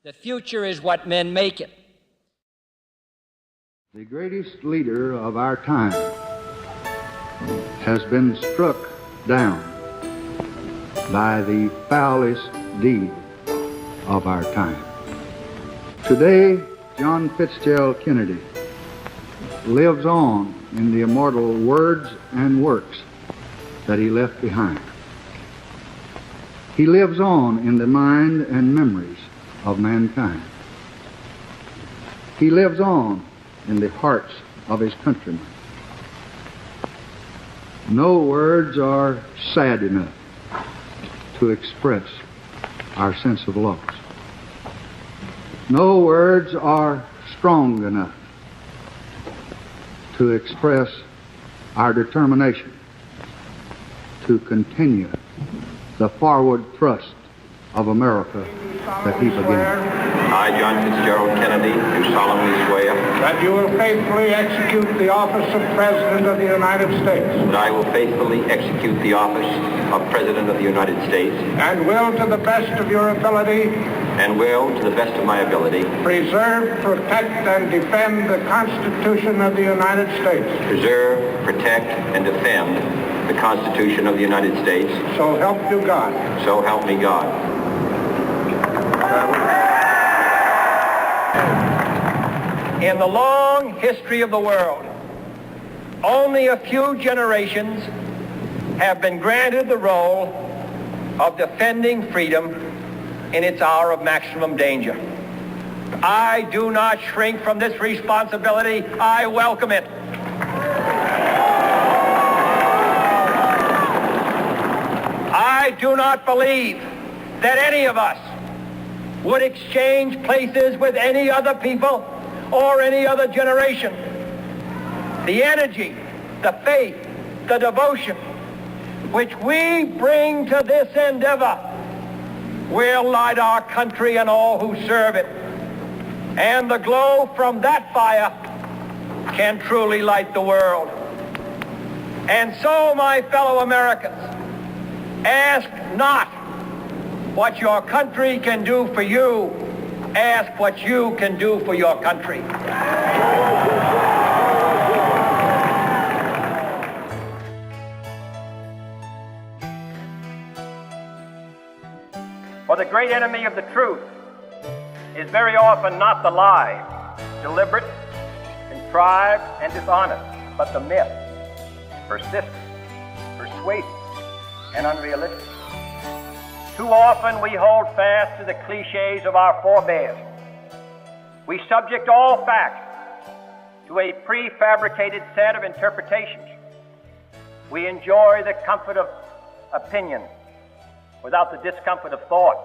The future is what men make it. The greatest leader of our time has been struck down by the foulest deed of our time. Today, John Fitzgerald Kennedy lives on in the immortal words and works that he left behind. He lives on in the mind and memories of mankind. He lives on in the hearts of his countrymen. No words are sad enough to express our sense of loss. No words are strong enough to express our determination to continue the forward thrust of America that he began. I, John Fitzgerald Kennedy, do solemnly swear that you will faithfully execute the office of President of the United States. that I will faithfully execute the office of President of the United States And will, to the best of your ability, and will, to the best of my ability, preserve, protect, and defend the Constitution of the United States. preserve, protect, and defend the Constitution of the United States. So help you God. So help me God. In the long history of the world, only a few generations have been granted the role of defending freedom in its hour of maximum danger. I do not shrink from this responsibility. I welcome it. I do not believe that any of us would exchange places with any other people or any other generation. The energy, the faith, the devotion which we bring to this endeavor will light our country and all who serve it. And the glow from that fire can truly light the world. And so, my fellow Americans, ask not what your country can do for you. Ask what you can do for your country. For the great enemy of the truth is very often not the lie, deliberate, contrived, and dishonest, but the myth, persistent, persuasive, and unrealistic. Too often we hold fast to the cliches of our forebears. We subject all facts to a prefabricated set of interpretations. We enjoy the comfort of opinion without the discomfort of thought.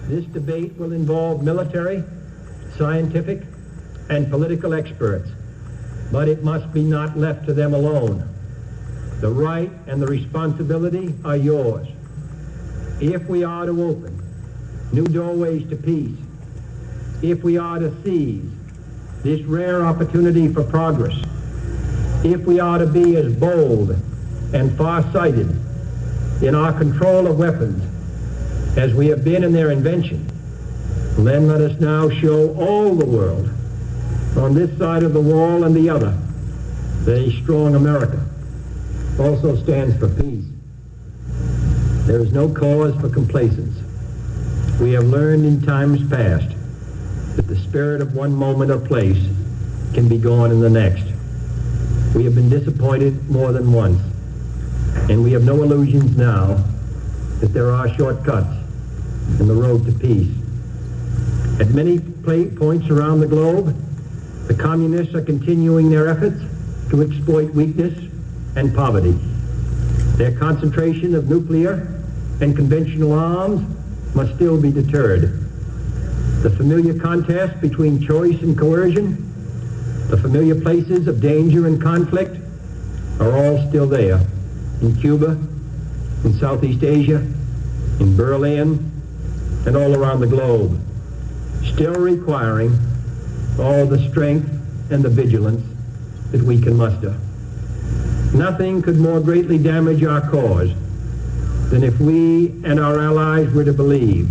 This debate will involve military, scientific, and political experts, but it must be not left to them alone. The right and the responsibility are yours. If we are to open new doorways to peace, if we are to seize this rare opportunity for progress, if we are to be as bold and far-sighted in our control of weapons as we have been in their invention, then let us now show all the world, on this side of the wall and the other, that a strong America also stands for peace. There is no cause for complacence. We have learned in times past that the spirit of one moment or place can be gone in the next. We have been disappointed more than once, and we have no illusions now that there are shortcuts in the road to peace. At many points around the globe, the communists are continuing their efforts to exploit weakness and poverty. Their concentration of nuclear and conventional arms must still be deterred. The familiar contest between choice and coercion, the familiar places of danger and conflict, are all still there. In Cuba, in Southeast Asia, in Berlin, and all around the globe, still requiring all the strength and the vigilance that we can muster. Nothing could more greatly damage our cause than if we and our allies were to believe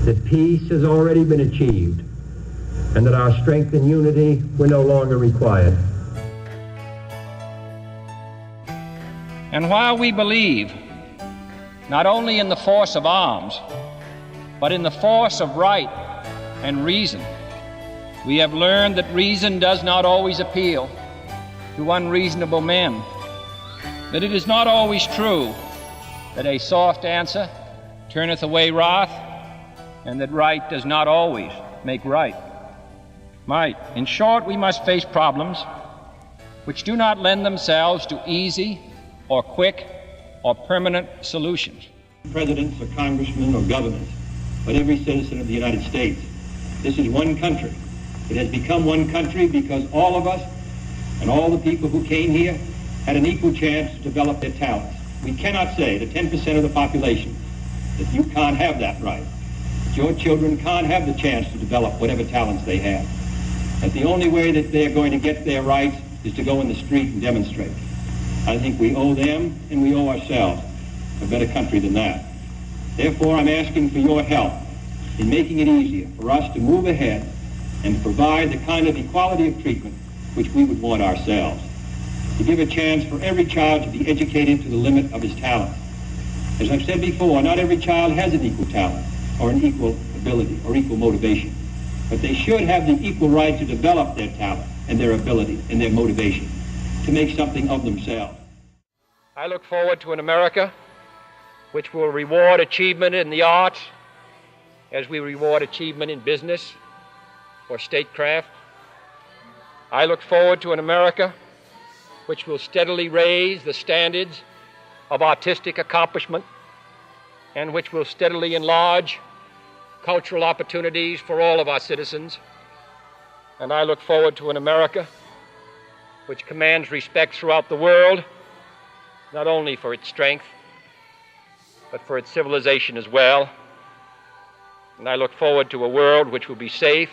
that peace has already been achieved and that our strength and unity were no longer required. And while we believe not only in the force of arms, but in the force of right and reason, we have learned that reason does not always appeal to unreasonable men, that it is not always true that a soft answer turneth away wrath, and that right does not always make right. Might. In short, we must face problems which do not lend themselves to easy or quick or permanent solutions. Presidents or congressmen or governors, but every citizen of the United States. This is one country. It has become one country because all of us and all the people who came here had an equal chance to develop their talents. We cannot say to 10% of the population that you can't have that right. That your children can't have the chance to develop whatever talents they have. That the only way that they're going to get their rights is to go in the street and demonstrate. I think we owe them and we owe ourselves a better country than that. Therefore, I'm asking for your help in making it easier for us to move ahead and provide the kind of equality of treatment which we would want ourselves. To give a chance for every child to be educated to the limit of his talent. As I've said before, not every child has an equal talent or an equal ability or equal motivation, but they should have the equal right to develop their talent and their ability and their motivation to make something of themselves. I look forward to an America which will reward achievement in the arts as we reward achievement in business or statecraft. I look forward to an America which will steadily raise the standards of artistic accomplishment and which will steadily enlarge cultural opportunities for all of our citizens. And I look forward to an America which commands respect throughout the world, not only for its strength, but for its civilization as well. And I look forward to a world which will be safe,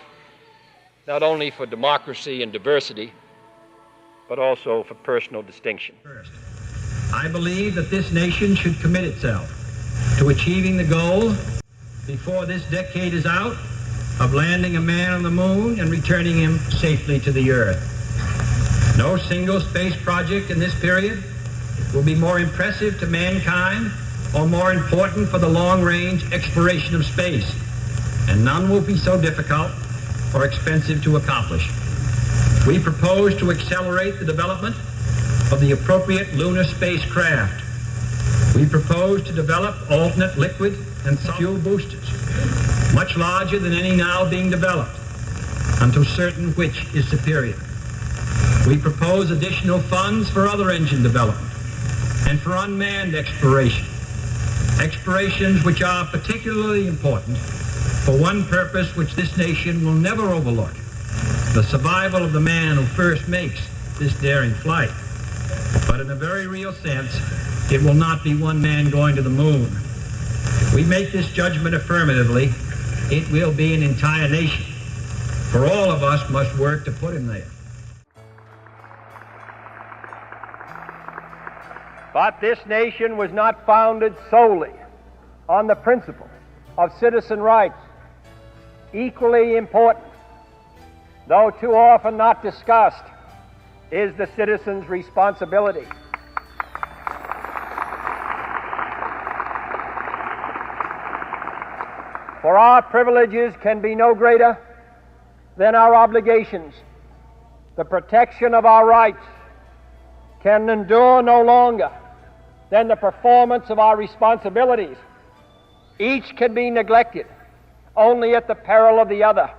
not only for democracy and diversity, but also for personal distinction. First, I believe that this nation should commit itself to achieving the goal before this decade is out of landing a man on the moon and returning him safely to the earth. No single space project in this period will be more impressive to mankind or more important for the long-range exploration of space, and none will be so difficult or expensive to accomplish. We propose to accelerate the development of the appropriate lunar spacecraft. We propose to develop alternate liquid and fuel boosters, much larger than any now being developed, until certain which is superior. We propose additional funds for other engine development and for unmanned exploration, explorations which are particularly important for one purpose which this nation will never overlook: the survival of the man who first makes this daring flight. But in a very real sense, it will not be one man going to the moon. If we make this judgment affirmatively, it will be an entire nation, for all of us must work to put him there. But this nation was not founded solely on the principle of citizen rights. Equally important, though too often not discussed, is the citizen's responsibility. For our privileges can be no greater than our obligations. The protection of our rights can endure no longer than the performance of our responsibilities. Each can be neglected only at the peril of the other.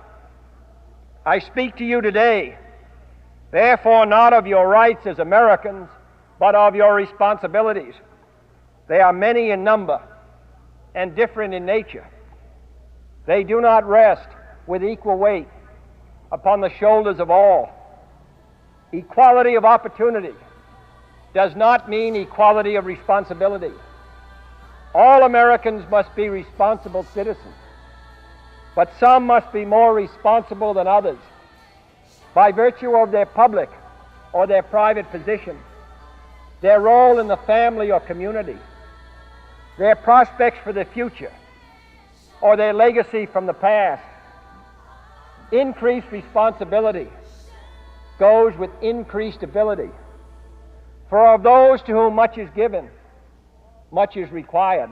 I speak to you today, therefore, not of your rights as Americans, but of your responsibilities. They are many in number and different in nature. They do not rest with equal weight upon the shoulders of all. Equality of opportunity does not mean equality of responsibility. All Americans must be responsible citizens, but some must be more responsible than others by virtue of their public or their private position, their role in the family or community, their prospects for the future, or their legacy from the past. Increased responsibility goes with increased ability. For of those to whom much is given, much is required.